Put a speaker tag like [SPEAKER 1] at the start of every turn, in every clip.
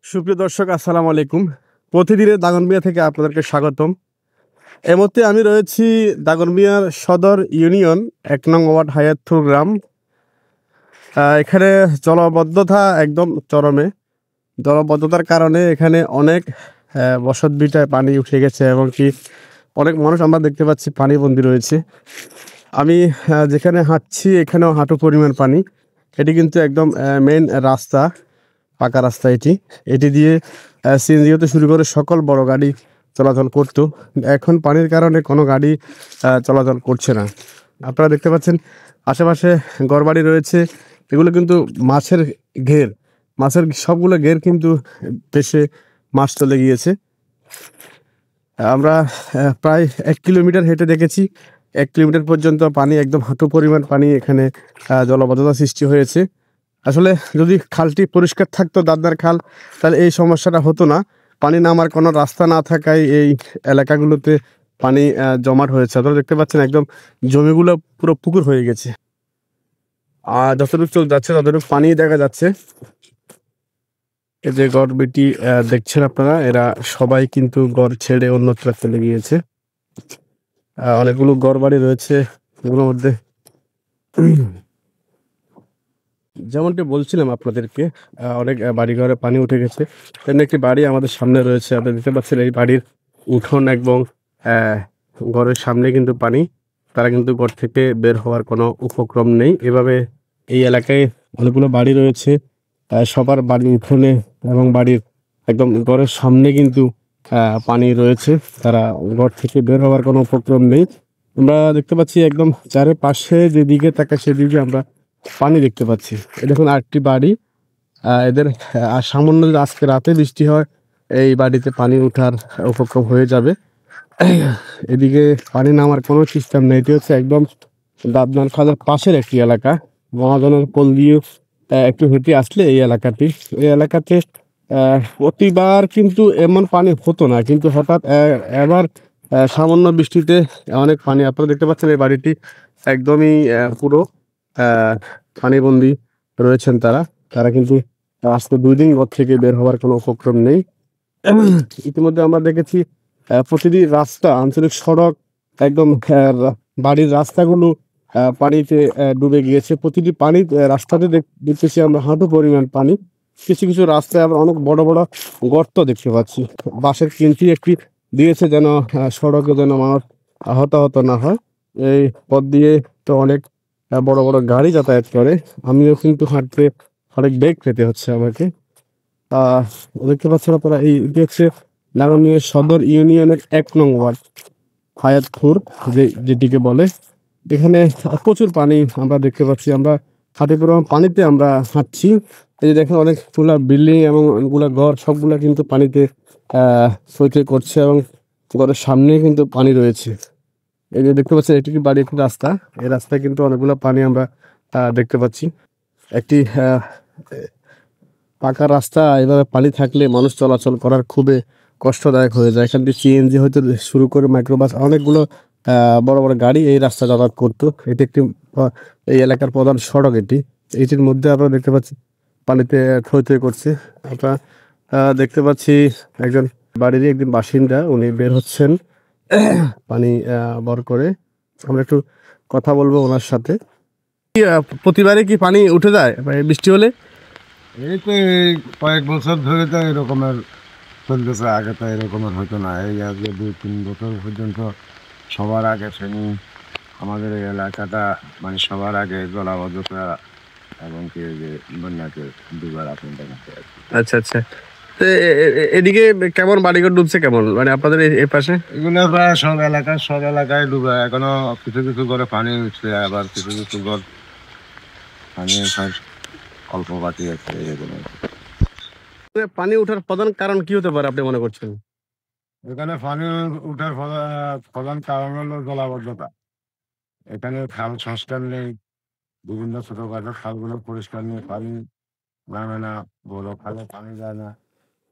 [SPEAKER 1] সুপ্রিয় দর্শক, আসসালামু আলাইকুম। প্রতিদিনের দাগনমিয়া থেকে আপনাদেরকে স্বাগতম। এই মুহূর্তে আমি রয়েছি দাগনমিয়ার সদর ইউনিয়ন ১ নং ওয়ার্ড হায়াতপুর গ্রাম। এখানে জলবদ্ধতা একদম চরমে। জলবদ্ধতার কারণে এখানে অনেক বসতভিটায় পানি উঠে গেছে এবং কি অনেক মানুষ আমরা দেখতে পাচ্ছি পানিবন্দী রয়েছে। আমি যেখানে হাঁটছি এখানেও হাঁটু পরিমাণ পানি। এটি কিন্তু একদম মেইন রাস্তা, পাকা রাস্তা এটি দিয়ে সিএনজি হতে শুরু করে সকল বড় গাড়ি চলাচল করত। এখন পানির কারণে কোনো গাড়ি চলাচল করছে না। আপনারা দেখতে পাচ্ছেন আশেপাশে ঘরবাড়ি রয়েছে, এগুলো কিন্তু মাছের ঘের, মাছের সবগুলো ঘের কিন্তু দেশে মাছ চলে গিয়েছে। আমরা প্রায় ১ কিলোমিটার হেঁটে দেখেছি, ১ কিলোমিটার পর্যন্ত পানি, একদম হাঁটু পরিমাণ পানি এখানে জলবদ্ধতা সৃষ্টি হয়েছে। আসলে যদি খালটি পরিষ্কার থাকতো, দাদনার খাল, তাহলে এই সমস্যাটা হতো না। পানি নামার কোনো রাস্তা না থাকায় এই এলাকাগুলোতে পানি জমাট হয়েছে। আপনারা দেখতে পাচ্ছেন একদম জমিগুলো পুরো পুকুর হয়ে গেছে। আর যতটুকু চোখ যাচ্ছে ততটুকু পানি দেখা যাচ্ছে। এই যে গড়-বিটি দেখছেন আপনারা, এরা সবাই কিন্তু গড় ছেড়ে অন্যত্র চলে গিয়েছে। অনেকগুলো ঘরবাড়ি রয়েছে, এগুলোর মধ্যে যেমনটি বলছিলাম আপনাদেরকে, অনেক বাড়িঘরে পানি উঠে গেছে। তেমনি একটি বাড়ি আমাদের সামনে রয়েছে, আপনারা দেখতে পাচ্ছেন এই বাড়ির উঠোন এবং ঘরের সামনে কিন্তু পানি। তারা কিন্তু ঘর থেকে বের হওয়ার কোনো উপক্রম নেই। এভাবে এই এলাকায় অনেকগুলো বাড়ি রয়েছে, সবার বাড়ির উঠোনে এবং বাড়ির একদম ঘরের সামনে কিন্তু পানি রয়েছে। তারা ঘর থেকে বের হওয়ার কোনো উপক্রম নেই। আমরা দেখতে পাচ্ছি একদম চারিপাশে যেদিকে তাকাই সেদিকে আমরা পানি দেখতে পাচ্ছি। এই দেখুন আরেকটি বাড়ি, এদের আর সামান্য যদি আজকে রাতে বৃষ্টি হয় এই বাড়িতে পানি ওঠার উপক্রম হয়ে যাবে। এদিকে পানি নামার কোনো সিস্টেম নেই। এটি হচ্ছে একদম দাদনার খালের পাশের একটি এলাকা। মহাজনের কোল দিয়ে একটু হেঁটে আসলে এই এলাকাতে প্রতিবার কিন্তু এমন পানি হতো না, কিন্তু হঠাৎ এবার সামান্য বৃষ্টিতে অনেক পানি। আপনারা দেখতে পাচ্ছেন এই বাড়িটি একদমই পুরো পানিবন্দী রয়েছেন তারা। তারা কিন্তু আজকে ২ দিন ঘর থেকে বের হওয়ার কোনো উপক্রম নেই। ইতিমধ্যে আমরা দেখেছি প্রতিদিন রাস্তা, আঞ্চলিক সড়ক, একদম বাড়ির রাস্তাগুলো পানিতে ডুবে গিয়েছে। প্রতিটি পানি রাস্তাতে দেখতেছি আমরা হাঁটু পরিমাণ পানি। কিছু কিছু রাস্তায় আমরা অনেক বড় বড় গর্ত দেখতে পাচ্ছি। বাঁশের কিঞ্চি একটি দিয়েছে যেন সড়কে যেন মানুষ হতাহত না হয়। এই পথ দিয়ে তো অনেক বড় বড় গাড়ি যাতায়াত করে। আমিও কিন্তু হাঁটতে অনেক বেগ পেতে হচ্ছে আমাকে। দেখতে পাচ্ছেন আপনারা, এটি হচ্ছে দাগনমিয়া সদর ইউনিয়নের ১ নং ওয়ার্ড হায়াতপুর যেটিকে বলে। এখানে প্রচুর পানি আমরা দেখতে পাচ্ছি। আমরা হাঁটু পরিমাণ পানিতে আমরা হাঁটছি। এই যে দেখেন অনেকগুলা বিল্ডিং এবং অনেকগুলা ঘর, সবগুলা কিন্তু পানিতে সই করছে এবং ঘরের সামনে কিন্তু পানি রয়েছে। এই যে দেখতে পাচ্ছেন এটি বাড়ি, একটি রাস্তা। এই রাস্তায় কিন্তু অনেকগুলো পানি আমরা দেখতে পাচ্ছি। একটি পাকা রাস্তা, এভাবে পানি থাকলে মানুষ চলাচল করার খুবই কষ্টদায়ক হয়ে যায়। এখান থেকে সিএনজি হয়তো শুরু করে মাইক্রোবাস, অনেকগুলো বড় বড় গাড়ি এই রাস্তা যাতায়াত করতো। এটি একটি এই এলাকার প্রধান সড়ক। এটির মধ্যে আপনারা দেখতে পাচ্ছেন পানিতে থই থই করছে। আপনারা দেখতে পাচ্ছি একজন বাড়িরই একজন বাসিন্দা, উনি বের হচ্ছেন পানি বর করে। আমরা একটু কথা বলবো ওনার সাথে। প্রতিবারই কি পানি উঠে যায় বৃষ্টি হলে?
[SPEAKER 2] এই তো এই কয়েক বছর ধরে তো এরকমের চলতেছে। আগে তো এরকমের হতো না। এই আগে ২-৩ বছর পর্যন্ত সবার আগে ফেনী আমাদের এই এলাকাটা মানে সবার আগে জলাবদ্ধতা এবং কি যে বন্যাকে দুবার আপনাদের কাছে আর কি।
[SPEAKER 1] আচ্ছা আচ্ছা। তো এদিকে কেমন বাড়িঘর ডুবছে, কেমন মানে আপনাদের এই পাশে?
[SPEAKER 2] এগুলো প্রায় সব এলাকায় ডুবে। এখনো কিছু কিছু করে পানি উঠছে, আবার কিছু কিছু ঘর পানি সব অল্প বাকি আছে এরকম।
[SPEAKER 1] পানি ওঠার প্রধান কারণ কি হতে পারে আপনি মনে করছেন?
[SPEAKER 2] এখানে পানি উঠার প্রধান কারণ হলো জলাবদ্ধতা। এখানে খাল সংস্কার নেই। বিভিন্ন ছোটখাটো খালগুলো পরিষ্কার নেই, পানি নামে না। বড় খালে পানি যায় না।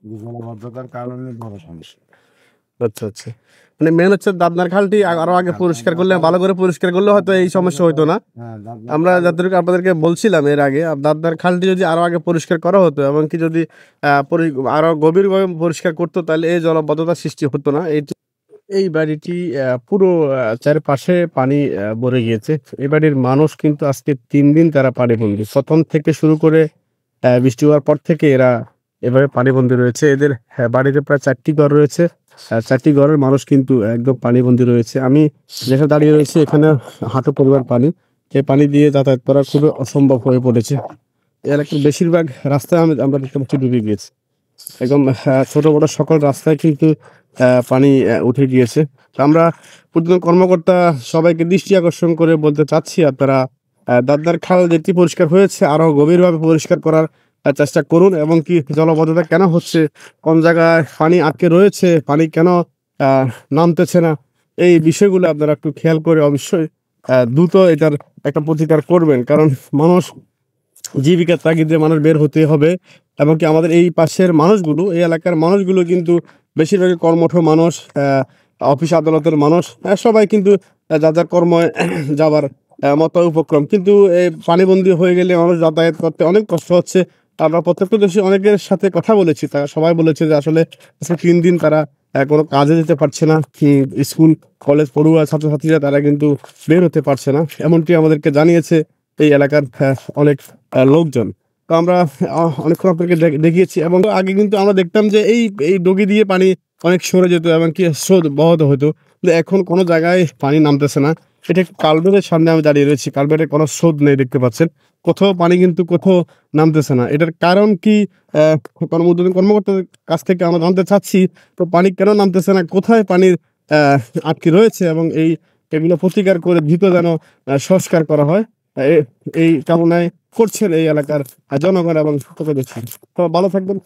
[SPEAKER 2] এই জলাবদ্ধতার কারণে বড় সমস্যা।
[SPEAKER 1] আচ্ছা আচ্ছা, মানে মেন হচ্ছে দাদনার খালটি আরো আগে পরিষ্কার করলে, ভালো করে পরিষ্কার করলে হয়তো এই সমস্যা হতো না।
[SPEAKER 2] হ্যাঁ,
[SPEAKER 1] আমরা যতটুকু আপনাদেরকে বলছিলাম এর আগে, দাদনার খালটি যদি আরো আগে পরিষ্কার করা হতো এবং কি যদি আরো গভীরভাবে পরিষ্কার করতো, তাহলে এই জলাবদ্ধতার সৃষ্টি হতো না। এই বাড়িটি পুরো চারপাশে পানি ভরে গিয়েছে। এই বাড়ির মানুষ কিন্তু আজকে ৩ দিন তারা পানিবন্দী। প্রথম থেকে শুরু করে বৃষ্টি হওয়ার পর থেকে এরা এভাবে পানিবন্দী রয়েছে। এদের বাড়িতে প্রায় ৪টি ঘর রয়েছে। ৪টি ঘরের মানুষ কিন্তু একদম পানিবন্দী রয়েছে। আমি যেখানে দাঁড়িয়ে রয়েছি এখানে হাঁটু পরিমাণ পানি। এই পানি দিয়ে যাতায়াত করা খুবই অসম্ভব হয়ে পড়েছে। এলাকার বেশিরভাগ রাস্তায় আমরা দেখতে পাচ্ছি ডুবে গিয়েছে। একদম ছোট বড় সকল রাস্তায় কিন্তু পানি উঠে গিয়েছে। তো আমরা ঊর্ধ্বতন কর্মকর্তা সবাইকে দৃষ্টি আকর্ষণ করে বলতে চাচ্ছি, আপনারা দাদনার খাল যেটি পরিষ্কার হয়েছে আরো গভীরভাবে পরিষ্কার করার চেষ্টা করুন, এবং কি জলাবদ্ধতা কেন হচ্ছে, কোন জায়গায় পানি আটকে রয়েছে, পানি কেন নামতেছে না, এই বিষয়গুলো আপনারা একটু খেয়াল করে অবশ্যই দ্রুত এটার একটা প্রতিকার করবেন। কারণ মানুষ, জীবিকার তাগিদে মানুষ বের হতে হবে, এবং কি আমাদের এই পাশের মানুষগুলো, এই এলাকার মানুষগুলো কিন্তু বেশিরভাগই কর্মঠ মানুষ, অফিস আদালতের মানুষ, সবাই কিন্তু যার যার কর্ম যাবার মতো উপক্রম। কিন্তু এই পানিবন্দী হয়ে গেলে মানুষ যাতায়াত করতে অনেক কষ্ট হচ্ছে। আমরা প্রত্যক্ষদর্শী অনেকের সাথে কথা বলেছি, তারা সবাই বলেছে যে আসলে আজকে ৩ দিন তারা কোনো কাজে যেতে পারছে না। স্কুল কলেজ পড়ুয়া ছাত্রছাত্রীরা তারা কিন্তু বের হতে পারছে না, এমনটি আমাদেরকে জানিয়েছে এই এলাকার অনেক লোকজন। তো আমরা অনেকক্ষণ আপনাদেরকে দেখিয়েছি, এবং আগে কিন্তু আমরা দেখতাম যে এই ডগি দিয়ে পানি অনেক সরে যেত এবং কি স্রোত বহত হতো, কিন্তু এখন কোনো জায়গায় পানি নামতেছে না। এটা একটু কালভার্টের সামনে আমি দাঁড়িয়ে রয়েছি, কালভার্টে কোনো স্রোত নেই দেখতে পাচ্ছেন, কোথাও পানি কিন্তু কোথাও নামতেছে না। এটার কারণ কি ঊর্ধ্বতন কর্মকর্তাদের কাছ থেকে আমরা জানতে চাচ্ছি, তো পানি কেন নামতেছে না, কোথায় পানির আটকে রয়েছে, এবং এগুলো প্রতিকার করে দ্রুত যেন সংস্কার করা হয়, এই কামনায় করছেন এই এলাকার জনগণ এবং প্রতিবেশী। তো ভালো থাকবেন।